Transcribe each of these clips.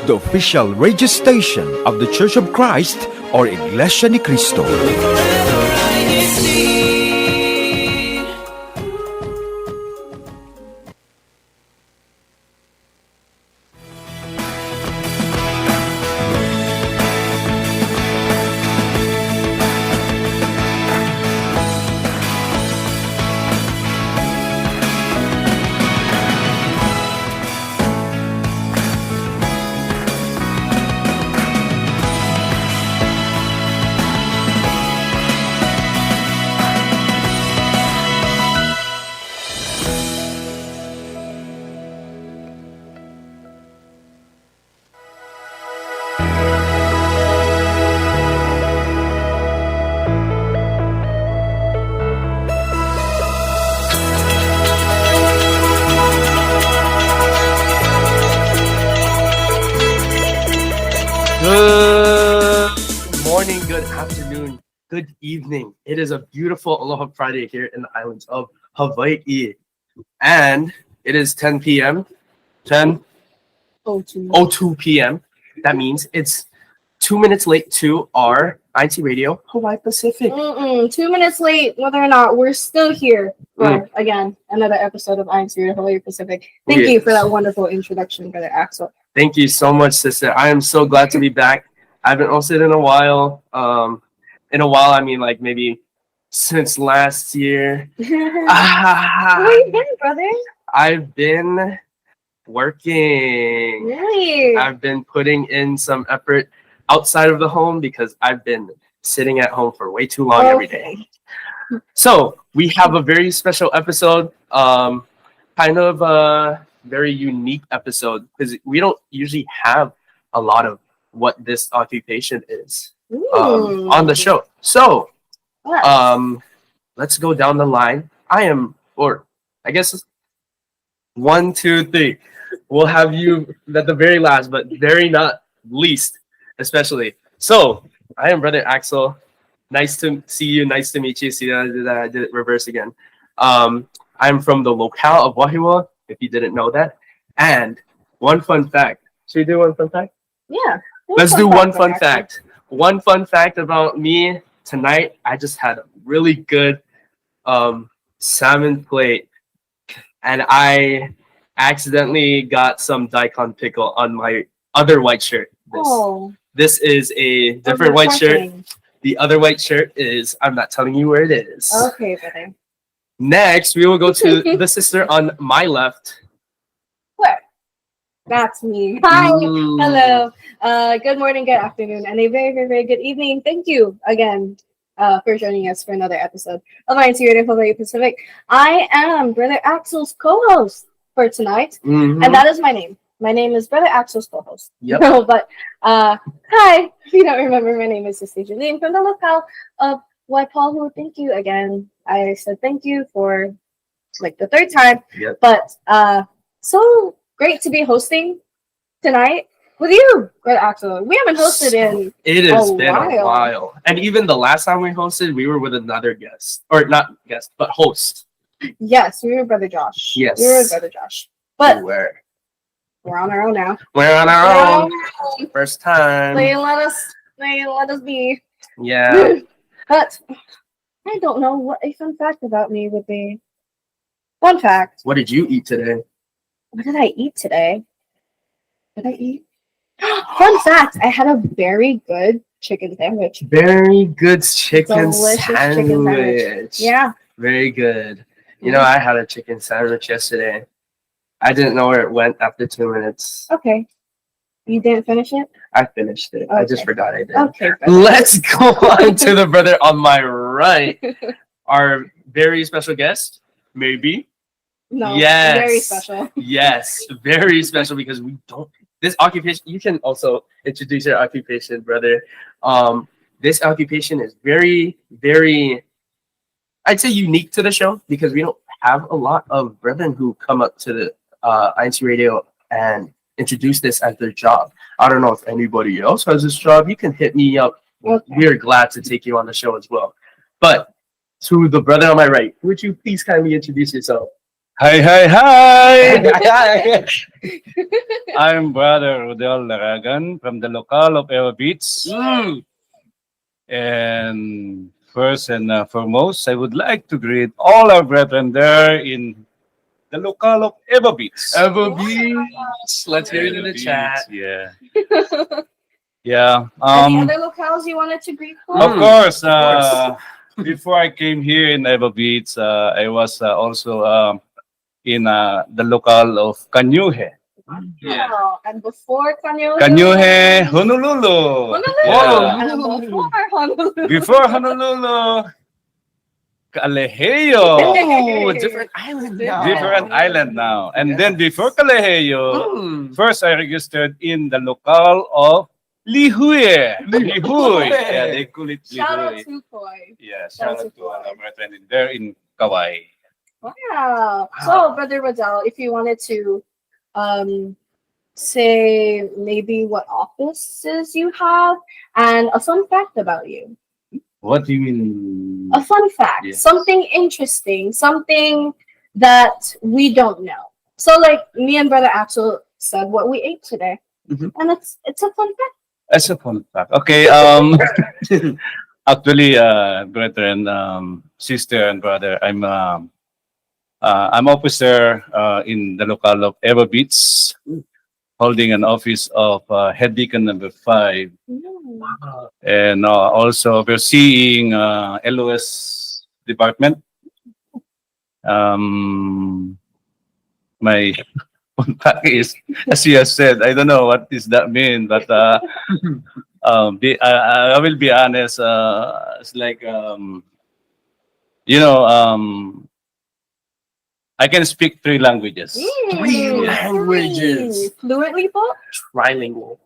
the official radio station of the Church of Christ or Iglesia ni Cristo. Good morning, good afternoon, good evening. It is a beautiful Aloha Friday here in the islands of Hawaii. And it is 10 p.m. 10:02 p.m. That means it's 2 minutes late to our INCRadio Hawaii-Pacific. 2 minutes late, whether or not we're still here for, again, another episode of INCRadio Hawaii-Pacific. Thank you for that wonderful introduction, Brother Axel. Thank you so much, sister. I am so glad to be back. I haven't hosted in a while. I mean like maybe since last year. Where you been, brother? I've been working. Really? I've been putting in some effort outside of the home because I've been sitting at home for way too long every day. So we have a very special episode, kind of a very unique episode because we don't usually have a lot of what this occupation is on the show. So let's go down the line. I guess 1, 2, 3. We'll have you at the very last, but very not least, especially. So I am Brother Axel. Nice to see you. Nice to meet you. See that I did it reverse again. I'm from the locale of Wahiawa, if you didn't know that. And one fun fact. Should we do one fun fact? Yeah. Let's do one fun fact. One fun fact about me tonight. I just had a really good salmon plate, and I accidentally got some daikon pickle on my other white shirt. This is a different white shirt. The other white shirt is, I'm not telling you where it is. Okay, brother. Next, we will go to the sister on my left. Where? That's me. Hi. Hello. Good morning, good afternoon, and a very, very, very good evening. Thank you again for joining us for another episode of INCRadio Hawaii-Pacific. I am Brother Axel's co-host for tonight, and that is my name. My name is Brother Axel's co-host. Yep. But hi, if you don't remember, my name is Sister Julene from the locale of Waipahu. Thank you again. I said thank you for like the third time. Yep. But so great to be hosting tonight with you, Brother Axel. We haven't hosted in It has been a while. And even the last time we hosted, we were with another guest. Or not guest, but host. Yes, we were Brother Josh. Yes. We were with Brother Josh. But we're on our own now. We're on our own. First time. They let us be. Yeah. But I don't know what a fun fact about me would be. Fun fact. What did you eat today? What did I eat today? Fun fact, I had a very good chicken sandwich. Very good chicken Delicious sandwich. chicken sandwich. Yeah. Very good. You know, I had a chicken sandwich yesterday. I didn't know where it went after 2 minutes. Okay. You didn't finish it? I finished it. Okay. I just forgot I did. Okay. Let's go on to the brother on my right. Our very special guest, maybe. No. Yes. Very special. Yes. Very special because we don't. This occupation, you can also introduce your occupation, brother. This occupation is very, very, I'd say unique to the show because we don't have a lot of brethren who come up to the INCRadio and introduce this as their job. I don't know if anybody else has this job. You can hit me up. Okay. We are glad to take you on the show as well. But to the brother on my right, would you please kindly introduce yourself? Hi, hi, hi! Hi. I'm Brother Rodel Laragan from the locale of Eva Beats. Mm. And first and foremost, I would like to greet all our brethren there in the locale of Eva Beats. Evo Beats. Let's hear it in Eva the Beats, chat. yeah. Yeah. Any other locales you wanted to greet for? Of course, course. before I came here in Eva Beats, I was also in the locale of Kanyuhe. Yeah. Oh, and before Kanyuhe. Kanyuhe, Honolulu. Honolulu. Yeah. And before Honolulu. Before Honolulu, Kaleheo. Oh, different island now. Different island now. And then before Kaleheo, Mm. first I registered in the locale of Lihuye. Lihuy. Yeah, they call it Shout out Lihuy. to Koi. Yeah, shout out to all our brethren in there in Kauai. Wow. So, Brother Rodel, if you wanted to say maybe what offices you have and a fun fact about you. What do you mean? A fun fact, Yes. something interesting, something that we don't know. So, like me and Brother Axel said what we ate today, Mhm. and it's a fun fact. As a fun fact. Okay, actually, brethren, sister and brother, I'm officer in the locale of Eva Beats, holding an office of head deacon number 5, and also overseeing LOS department. My contact is, as you have said, I don't know what does that mean, but I will be honest. It's like you know, I can speak 3 languages. Three languages. Fluently, po? Trilingual.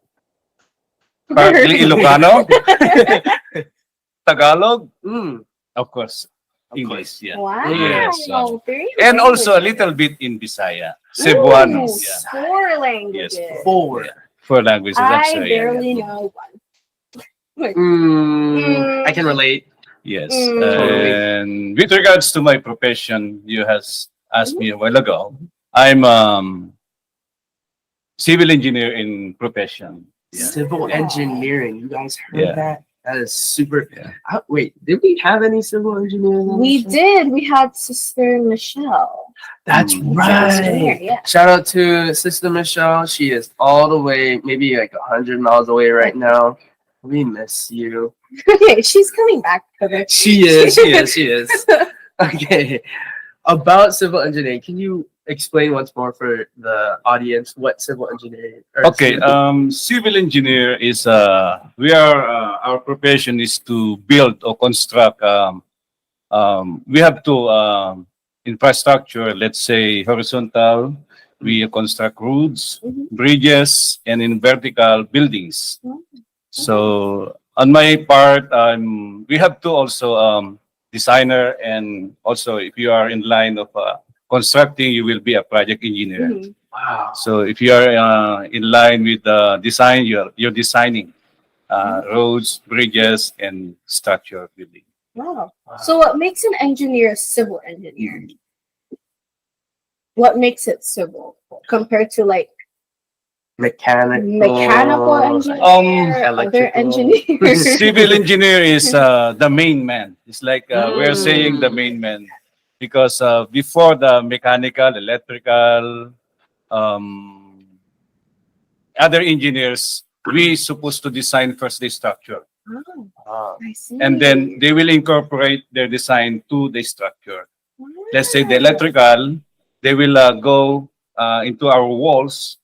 Partly Ilocano, Tagalog, Mm. of course, Of English. Yeah. Wow. Yes, Three and also a languages. little bit in Bisaya, Ooh, Cebuano. Yeah. 4 languages. Yes, 4. 4 languages. I'm I sorry. barely know one. I can relate. Yes. Totally. And with regards to my profession, you has asked me a while ago. I'm civil engineer in profession. Yeah. Civil engineering. You guys heard Yeah. that? That is super. Yeah. Wait, did we have any civil engineers? on We the show? did. We had Sister Michelle. That's Mm. right. Yeah. Shout out to Sister Michelle. She is all the way, maybe like 100 miles away right now. We miss you. Okay, she's coming back. Okay. She is. She is. She is. Okay. About civil engineering, can you explain once more for the audience what civil engineering? Okay. Civil engineer is our profession is to build or construct. We have to infrastructure. Let's say horizontal. We construct roads, Mhm. bridges, and in vertical buildings. Mhm. So on my part, we have to also designer, and also if you are in line of constructing, you will be a project engineer. Mhm. Wow. So if you are in line with design, you're designing roads, bridges, and structure building. Wow. So, what makes an engineer a civil engineer? What makes it civil compared to like mechanical engineer, other electrical. engineers? Civil engineer is the main man. It's like we're saying the main man because before the mechanical, electrical, um, other engineers, we supposed to design first the structure, Oh, I see. and then they will incorporate their design to the structure. Wow. Let's say the electrical, they will go into our walls,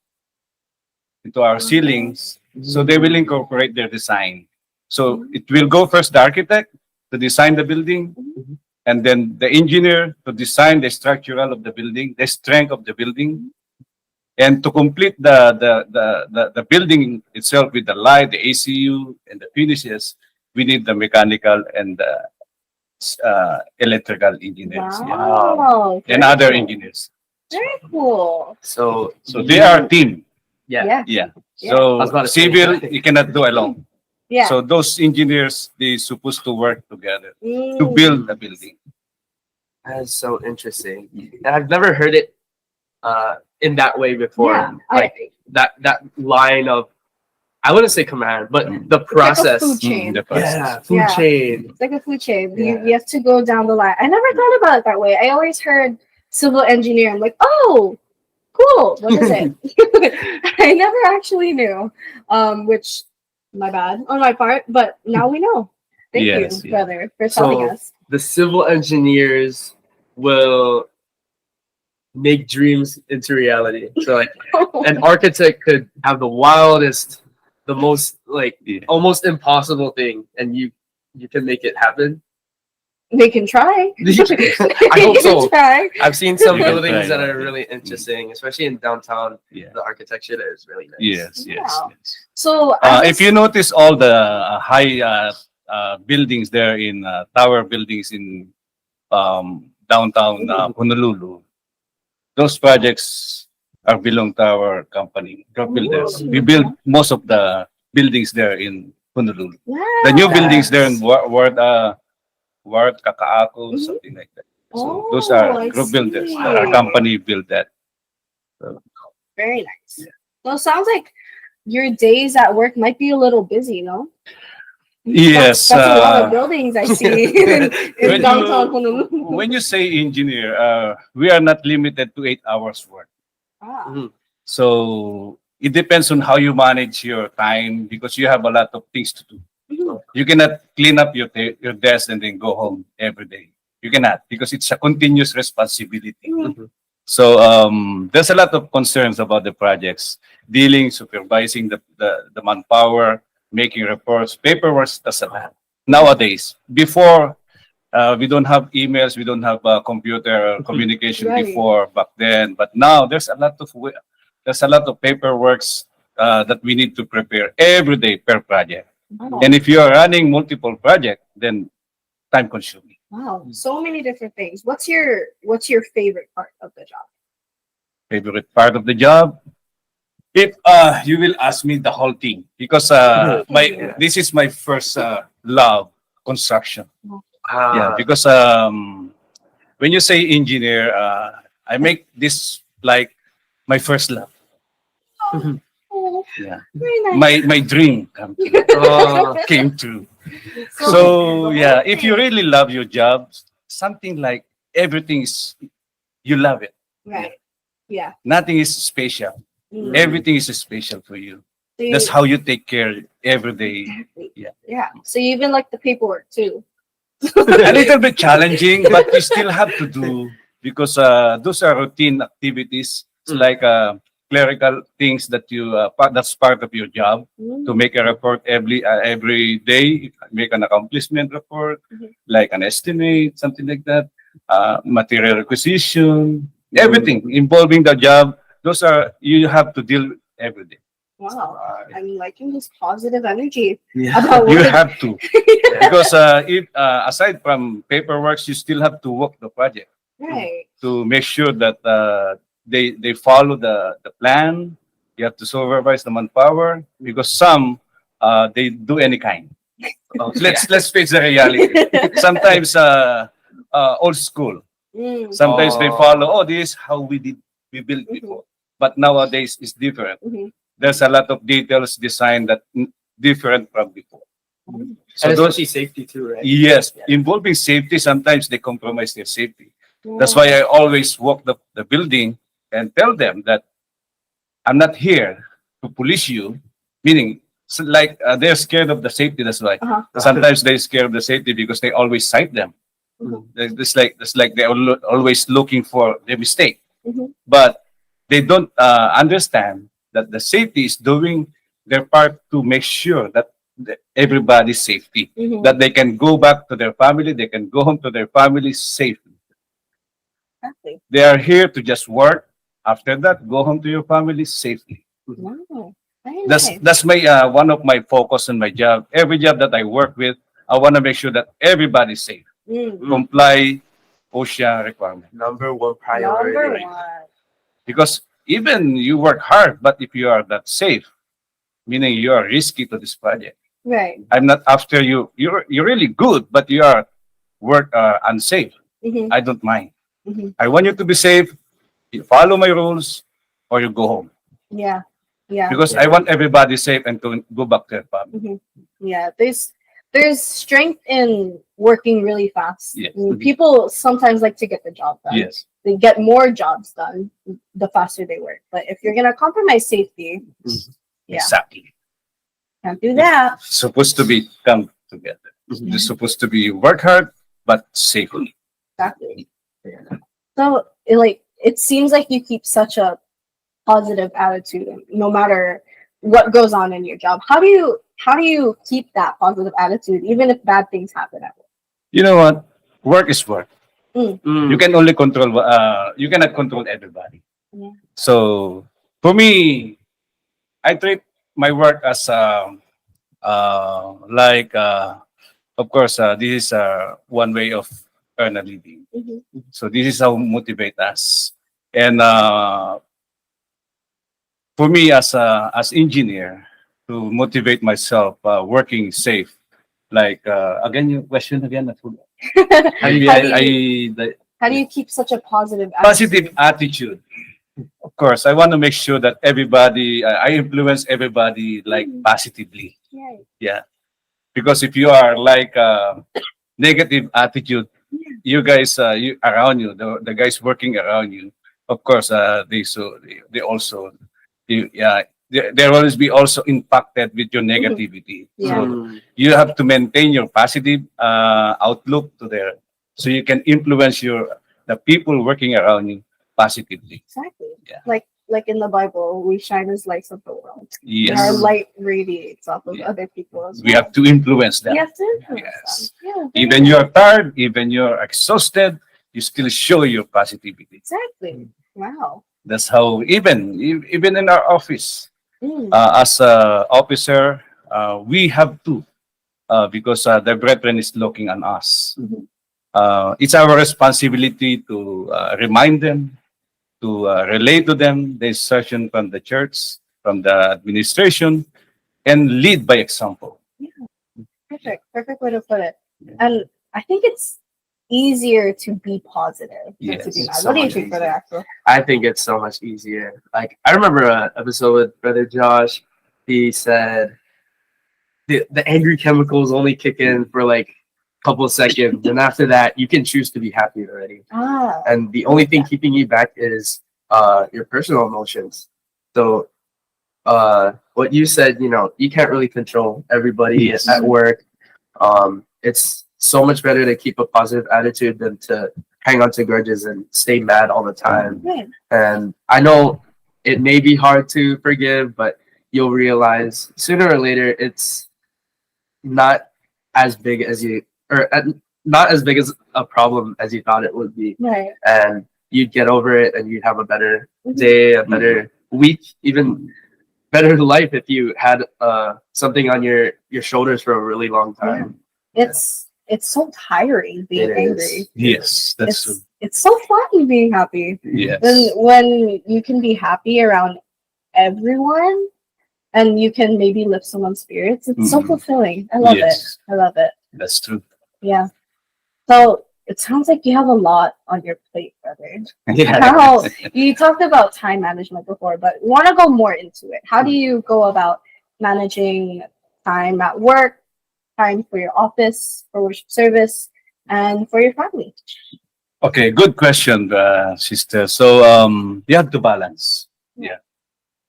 into our ceilings, so they will incorporate their design. So it will go first the architect to design the building, and then the engineer to design the structural of the building, the strength of the building, and to complete the building itself with the light, the ACU, and the finishes, we need the mechanical and the electrical engineers, Wow. and Very other cool. engineers. Very cool. So They are a team. yeah. Yeah. Yeah. I was So about to say. civil, you cannot do alone. Yeah. So those engineers, they supposed to work together to Mm. build a building. That is so interesting. And I've never heard it in that way before. Yeah, Like that line of, I wouldn't say command, but the like a process. food chain. The process. Yeah, food Yeah. chain. It's like a food chain. Yeah. You have to go down the line. I never thought about it that way. I always heard civil engineer. I'm like, oh, cool. What is it? I never actually knew. Which, my bad on my part. But now we know. Thank Yes, you, yeah. brother, for telling So us. the civil engineers will make dreams into reality. So like an architect could have the wildest, the most like Yeah. almost impossible thing, and you can make it happen. They can try. I hope They so. can try. I've seen some You can buildings try, that yeah. are really interesting, especially in downtown. Yeah. The architecture there is really nice. Yes, yes, Wow. yes. So, I If you notice all the high buildings there in tower buildings in downtown Honolulu, those projects are belong to our company, Group Builders. We build most of the buildings there in Honolulu. The new buildings there in Ward Kakaako, Mhm. something like that. So Oh, those are I Group Builders. see. Our company built that. Very nice. Well, it sounds like your days at work might be a little busy, no? Yes. That's a lot of buildings I see in When downtown you- Honolulu. When you say engineer, we are not limited to 8 hours work. Ah, Mhm. So it depends on how you manage your time because you have a lot of things to do. mhm. You cannot clean up your desk and then go home every day. You cannot because it's a continuous responsibility. Mhm. So there's a lot of concerns about the projects, dealing, supervising the manpower, making reports, paperwork, that's a lot. Nowadays, before we don't have emails, we don't have computer communication Right. before back then, but now there's a lot of paperworks that we need to prepare every day per project. Wow. And if you are running multiple projects, then time consuming. Wow, so many different things. What's your favorite part of the job? Favorite part of the job? If you will ask me the whole thing, because this is my first love, construction. Yeah, because when you say engineer, I make this like my first love. Oh, Yeah, very nice. my dream came true. So, So yeah, if you really love your job, something like everything is you love it. right, yeah. Nothing is special. Mm. Everything is special for you. So you- That's how you take care every day. Exactly. Yeah. Yeah. So you even like the paperwork too. A little bit challenging, but you still have to do because those are routine activities. It's like clerical things that that's part of your job to make a report every day, make an accomplishment report, Mhm. like an estimate, something like that, material requisition, everything involving the job. Those are you have to deal with every day. Wow. I'm liking this positive energy Yeah. about You work. have to because if aside from paperwork, you still have to work the project Right. to make sure that they follow the plan. You have to supervise the manpower because some they do any kind. Let's face the reality. Sometimes old school. Mm. Sometimes they Oh. follow. Oh, this is how we built before. But nowadays it's different. Mhm. There's a lot of details designed that different from before. So And those especially safety too, right? yes, Yeah. involving safety, sometimes they compromise their safety. That's why I always walk the building and tell them that I'm not here to police you, meaning like they're scared of the safety. That's why Uh-huh. sometimes they're scared of the safety because they always cite them. Mhm. It's like they're always looking for the mistake, Mhm. but they don't understand that the safety is doing their part to make sure that everybody's safety, Mhm. that they can go back to their family, they can go home to their family safely. Exactly. They are here to just work. After that, go home to your family safely. Wow. Very That's nice. that's my one of my focus on my job. Every job that I work with, I want to make sure that everybody's safe, Mm. comply OSHA requirement. Number one priority. Number one. Because even you work hard, but if you are not safe, meaning you are risky to this project. Right. I'm not after you. You're really good, but you are work unsafe. Mhm. I don't mind. Mhm. I want you to be safe. You follow my rules, or you go home. Yeah. Yeah. Because I Yeah. want everybody safe and to go back to their family. Mhm. Yeah. There's strength in working really fast. Yes. I mean, people sometimes like to get the job done. Yes. They get more jobs done the faster they work. But if you're gonna compromise safety, yeah, Exactly. can't do that. Supposed to be come together. Mhm. It's supposed to be work hard but safely. Exactly. So it seems like you keep such a positive attitude no matter what goes on in your job. How do you keep that positive attitude even if bad things happen at work? You know what? Work is work. Mm. You can only control. You cannot control everybody. Yeah. So for me, I treat my work as like of course this is one way of earn a living. Mhm. So this is how motivate us. And for me as engineer to motivate myself working safe. Like again, your question again. I forgot. How Maybe do I you- the How do you keep such a positive positive attitude. Of course, I want to make sure that everybody, I influence everybody like Mm. positively. Right. Yeah. Because if you are like negative attitude, you guys, you around you, the guys working around you, of course, they also, yeah, they always be also impacted with your negativity. Yeah. So you have to maintain your positive outlook to there, so you can influence the people working around you positively. Exactly. Yeah. Like in the Bible, we shine as lights of the world. And our Yes, light radiates off of Yeah. other people as we well. have to influence We them. have to influence Yes. them. Yeah. Even you're tired, even you're exhausted, you still show your positivity. Exactly. Wow. That's how even in our office, Mm. as a officer, we have to because the brethren is looking on us. Mhm. It's our responsibility to remind them, to relay to them the instruction from the church, from the administration, and lead by example. Perfect. Perfect way to put it. And I think it's easier to be positive than to be Yes, mad. so What do you much think for that, Axel? I think it's so much easier. Like I remember an episode with Brother Josh. He said the angry chemicals only kick in for like a couple of seconds, and after that, you can choose to be happy already. Ah. And the only thing keeping you back is your personal emotions. So what you said, you can't really control everybody Yes. at work. It's so much better to keep a positive attitude than to hang on to grudges and stay mad all the time. Right. And I know it may be hard to forgive, but you'll realize sooner or later it's not as big as you or not as big as a problem as you thought it would be, Right. and you'd get over it and you'd have a better Mhm. day, a better week, even better life if you had something on your shoulders for a really long time. It's so tiring being It is. angry. Yes, that's true. It's so fun being happy. Yes. When you can be happy around everyone and you can maybe lift someone's spirits, it's so Mhm. fulfilling. I love Yes. it. I love it. That's true. Yeah. So it sounds like you have a lot on your plate, brother. Yeah. How you talked about time management before, but want to go more into it. How do you go about managing time at work, time for your office, for worship service, and for your family? Okay, good question, sister. So you have to balance. Yeah.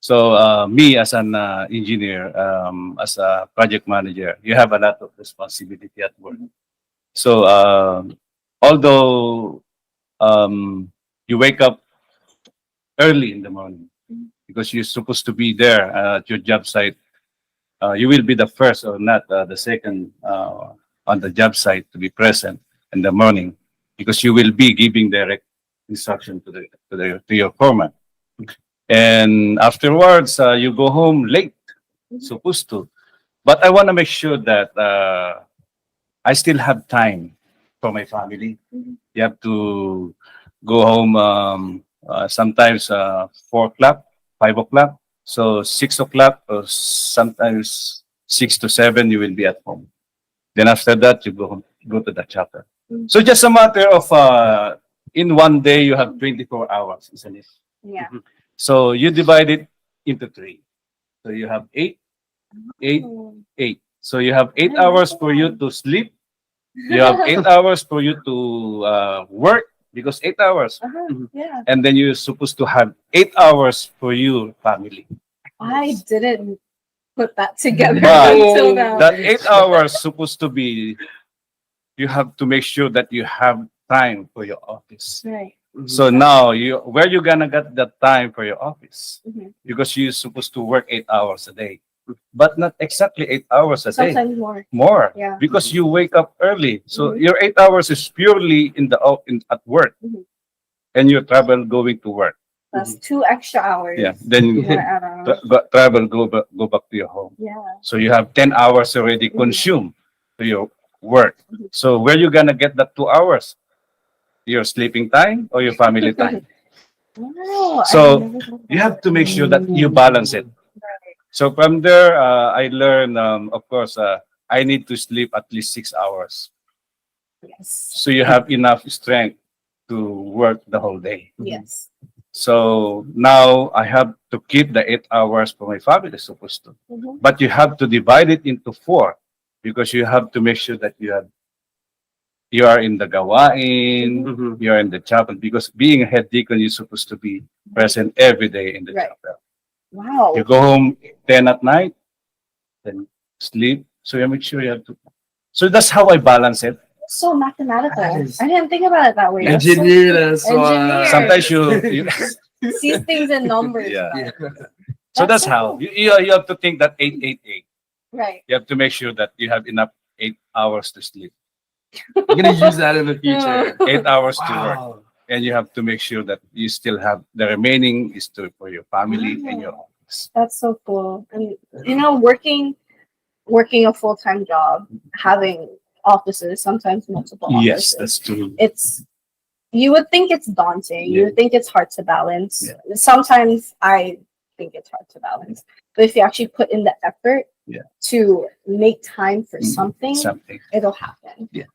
So me as an engineer, as a project manager, you have a lot of responsibility at work. So although you wake up early in the morning because you're supposed to be there at your job site, you will be the first or not the second on the job site to be present in the morning because you will be giving direct instruction to your foreman. And afterwards, you go home late, supposed to. But I want to make sure that I still have time for my family. You have to go home sometimes 4 o'clock, 5 o'clock. So 6 o'clock or sometimes 6 to 7, you will be at home. Then after that, you go to the chapel. So just a matter of in one day you have 24 hours, isn't it? Yeah. So you divide it into three. So you have 8, Oh, 8. So you have eight I like hours for you that. to sleep. You have 8 hours for you to work because 8 hours, Yeah. and then you're supposed to have 8 hours for your family. I didn't put that together But until now. that 8 hours supposed to be, you have to make sure that you have time for your office. Right. So now where you gonna get that time for your office? Mhm. Because you're supposed to work 8 hours a day, but not exactly 8 hours a day. Sometimes more. More, Yeah. because you wake up early. So Mhm. your 8 hours is purely at work, Mhm. and you travel going to work. That's 2 extra hours. Yeah. Then You you wanna add on. travel go back to your home. Yeah. So you have 10 hours already consumed to your work. Mhm. So where you gonna get that 2 hours? Your sleeping time or your family time? Wow. So I never thought you about have to make sure that you balance it. So from there, I learned, of course, I need to sleep at least 6 hours. that. Yes. So you have enough strength to work the whole day. Yes. So now I have to keep the 8 hours for my family, supposed to. Mhm. But you have to divide it into four because you have to make sure that you are in the gawain, you are in the chapel, because being a head deacon, you're supposed to be present every day in the Right. chapel. Wow. You go home 10 at night, then sleep. So you make sure you have to. So that's how I balance it. So mathematical. That is- I didn't think about it that way. That's so Engineer, cool. that's why. Engineer. Sometimes you Sees things in numbers. Yeah. better. so that's so how cool. you have to think that 8, 8, 8. Right. You have to make sure that you have enough 8 hours to sleep, I'm gonna use that in the future. 8 hours to work, Wow. and you have to make sure that you still have the remaining is for your family and your office. That's so cool. And working a full-time job, having offices, sometimes multiple Yes, offices. that's true. It's you would think it's daunting. You Yeah. would think it's hard to balance. Yeah. Sometimes I think it's hard to balance. But if you actually put in the effort Yeah. to make time for something, Something. it'll happen. Yeah.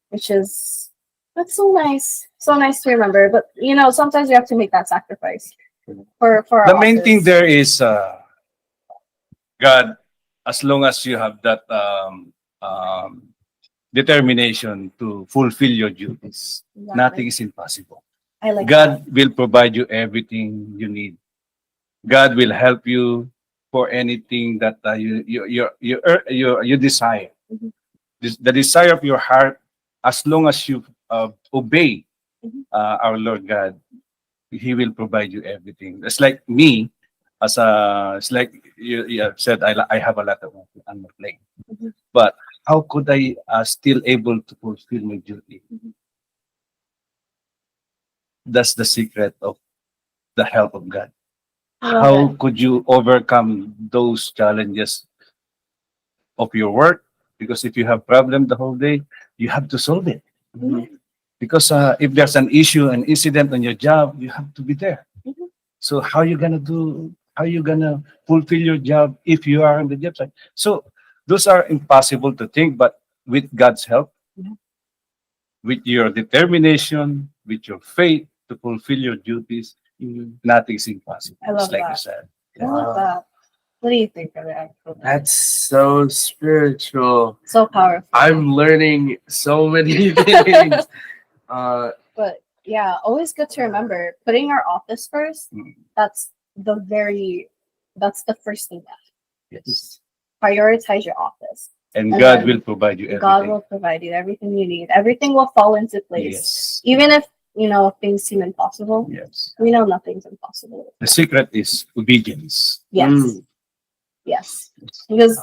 Which is that's so nice. So nice to remember. But sometimes you have to make that sacrifice for our The main thing office. there is God. As long as you have that determination to fulfill your duties, Exactly. nothing is impossible. I like God will provide you everything you need. God will help you for anything that you desire. Mhm. The desire of your heart, as long as you obey Mhm. our Lord God, He will provide you everything. It's like me, it's like you have said, I have a lot of work on my plate, Mhm. but how could I still able to fulfill my duty? Mhm. That's the secret of the help of God. I love How it. could you overcome those challenges of your work? Because if you have problem the whole day, you have to solve it. Mhm. Because if there's an issue, an incident on your job, you have to be there. Mhm. So how you gonna do? How you gonna fulfill your job if you are on the job site? So those are impossible to think, but with God's help, Mhm. with your determination, with your faith to fulfill your duties, nothing's impossible. I love Just like you that. said. I love that. What do you think of that? That's so spiritual. So powerful. I'm learning so many things. But yeah, always good to remember putting our office first. Mm. That's the first thing. Yes. Prioritize your office. And And God then will provide you everything. God will provide you everything you need. Everything will fall into place. Yes. Even if things seem impossible, Yes. we know nothing's impossible. The secret is obedience. Yes. Mm. Yes. Because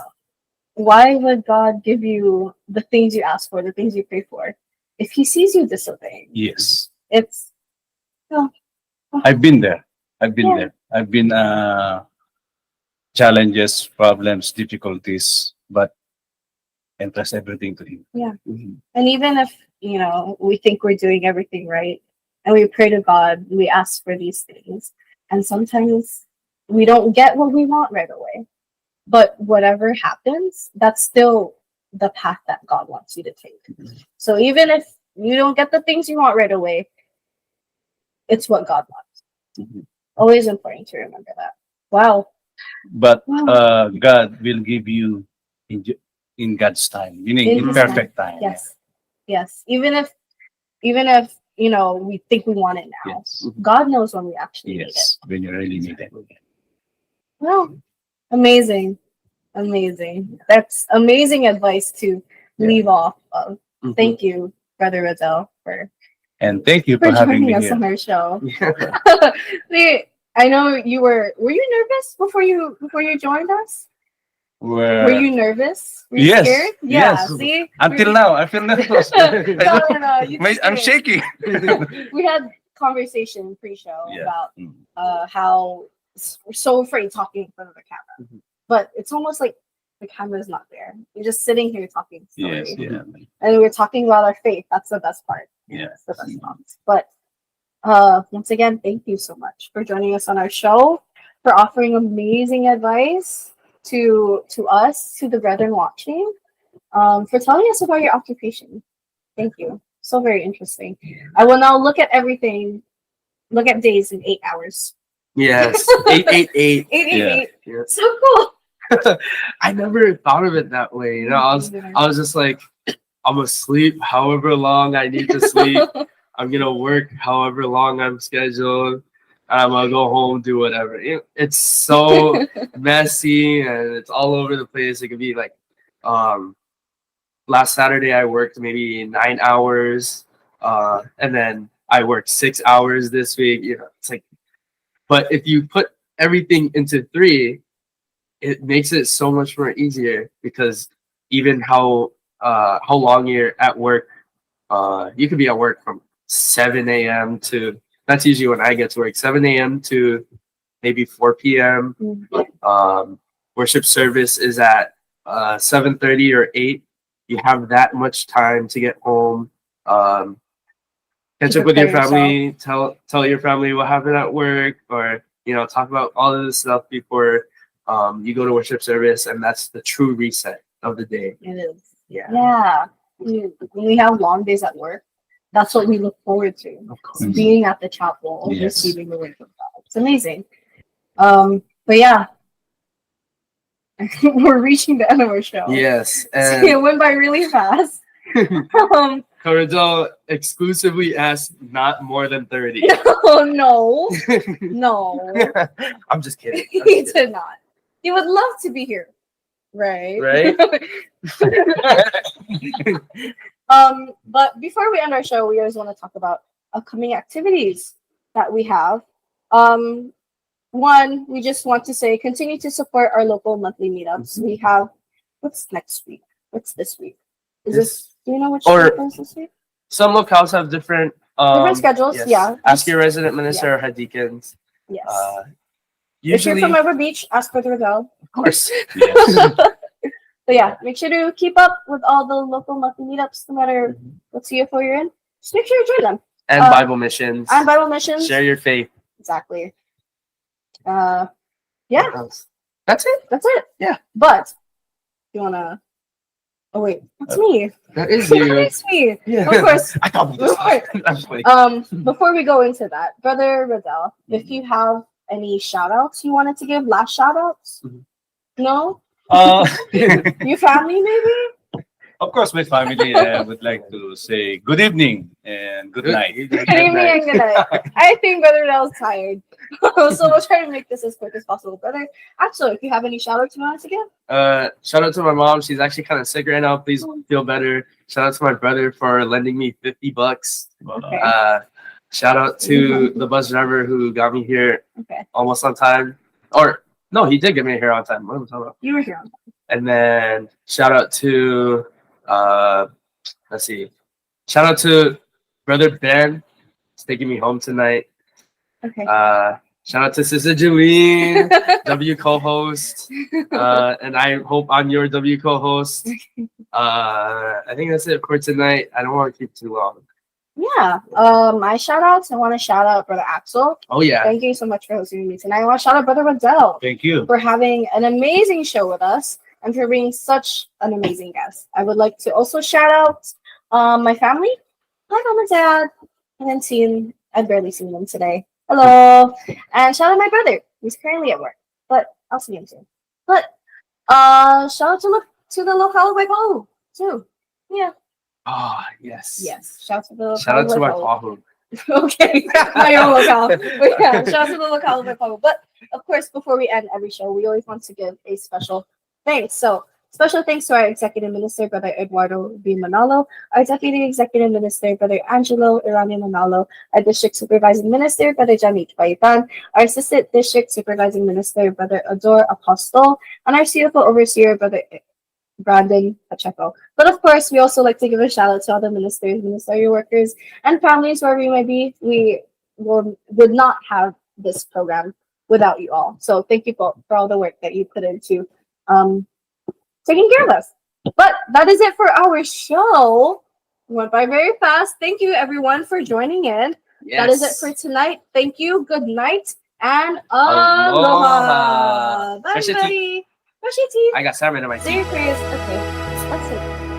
why would God give you the things you ask for, the things you pray for, if He sees you disobeying? Yes. It's I've been there. I've been Yeah. there. I've been challenges, problems, difficulties, but entrust everything to Him. Yeah. Mhm. And even if we think we're doing everything right, and we pray to God, we ask for these things, and sometimes we don't get what we want right away. But whatever happens, that's still the path that God wants you to take. So even if you don't get the things you want right away, it's what God wants. Mhm. Always important to remember that. Wow. But Wow. God will give you in God's time, meaning In in His perfect time. Yes. Yes. Even if we think we want it now, Yes. God knows when we actually need it. Yes, when you really need it. Well, amazing. Amazing. That's amazing advice to leave off of. Mhm. Thank you, Brother Riddell, for And thank you for having joining me us here. on our show. Yeah. I know were you nervous before you joined us? Were you nervous? Were you Yes, scared? Yeah, yes. see? Until now, I feel nervous. No, you I'm just shaking. we had conversation pre-show Yeah. about Mm. how we're so afraid talking in front of the camera, Mhm. but it's almost like the camera's not there. You're just sitting here talking story, Yes, yeah. and we're talking about our faith. That's the best part. Yeah. That's the best part. But once again, thank you so much for joining us on our show, for offering amazing advice to us, to the brethren watching, for telling us about your occupation. Thank you. So very interesting. I will now look at everything. Look at days in 8 hours. Yes. 888. 888. Yeah. So cool. I never thought of it that way. You know, I was just like, I'm gonna sleep however long I need to sleep. I'm gonna work however long I'm scheduled. I'm gonna go home, do whatever. It's so messy and it's all over the place. It could be like, last Saturday I worked maybe 9 hours, and then I worked 6 hours this week. You know, it's like, but if you put everything into three, it makes it so much more easier because even how long you're at work, you could be at work from 7 a.m. to, that's usually when I get to work, 7 a.m. to maybe 4 p.m. Worship service is at 7:30 or 8. You have that much time to get home, catch up with your prepare family, tell your family what happened at work, or talk about all of this stuff before you go to worship service, and that's the true reset of the day. It is. Yeah. Yeah. When we have long days at work, that's what we look forward to. Of course. It's being at the chapel, Yes. receiving the word of God. It's amazing. But yeah, we're reaching the end of our show. Yes, It and went by really fast. Corridor exclusively asked not more than 30. Oh no, no, I'm just kidding. he did not. He would love to be here, right? Right? But before we end our show, we always want to talk about upcoming activities that we have. One, we just want to say continue to support our local monthly meetups. We have, what's next week? What's this week? Is this, do you know which Or- week is this week? Some locales have different Schedules, yes. yeah. Ask your resident minister or head deacons. Yes. If you're Usually, from Ever Beach, ask Brother Ravel. of course. Yes. But yeah, make sure to keep up with all the local monthly meetups, no matter what CFO you're in. Just make sure to join them. And Bible missions. And Bible missions. Share your faith. Exactly. Yeah, That's it. that's it. Yeah. But you wanna? Oh wait, that's me. That is you. It's me. Yeah. Of course. I thought this. I'm playing. Before we go into that, Brother Riddell, if you have any shout outs you wanted to give, last shout outs? Mhm. No? Uh, Your family maybe? of course, my family would like to say good evening and good night. Good evening and good night. I think Brother Riddell's tired. So we'll try to make this as quick as possible. Brother, actually, if you have any shout outs you wanted to give? Shout out to my mom. She's actually kind of sick right now. Please feel better. Shout out to my brother for lending me $50. Okay. Shout out to the bus driver who got me here Okay. almost on time. Or no, he did get me here on time. What am I talking about? You were here on time. And then shout out to let's see. Shout out to brother Ben. He's taking me home tonight. Okay. Shout out to Sister Julene, W co-host. And I hope I'm your W co-host. I think that's it for tonight. I don't want to keep too long. Yeah. My shout outs, I want to shout out Brother Axel. Oh yeah. Thank you so much for hosting me tonight. I want to shout out Brother Riddell Thank you. for having an amazing show with us and for being such an amazing guest. I would like to also shout out my family. hi, Mom and Dad. I've barely seen them today. Hello. And shout out my brother. He's currently at work, but I'll see him soon. But shout out to the local Waipau too. Yeah. Ah, yes. Yes. Shout out to the Shout out to my Waipau. Pahu. Okay, my own locale. But yeah, shout out to the locale of Waipau. But of course, before we end every show, we always want to give a special thanks. So special thanks to our Executive Minister, Brother Eduardo B. Manalo, our Deputy Executive Minister, Brother Angelo Irani Manalo, our District Supervising Minister, Brother Jamit Paitan, our Assistant District Supervising Minister, Brother Ador Apostol, and our CFO Overseer, Brother Brandon Pacheco. But of course, we also like to give a shout out to all the ministers, ministerial workers, and families wherever you may be. We would not have this program without you all. So thank you for all the work that you put into taking care of us. But that is it for our show. Went by very fast. Thank you everyone for joining in. Yes. That is it for tonight. Thank you. Good night and Aloha. aloha. Bye, Brush your everybody. Brush your teeth. I got salmon in my Say teeth. your prayers. Okay. That's it.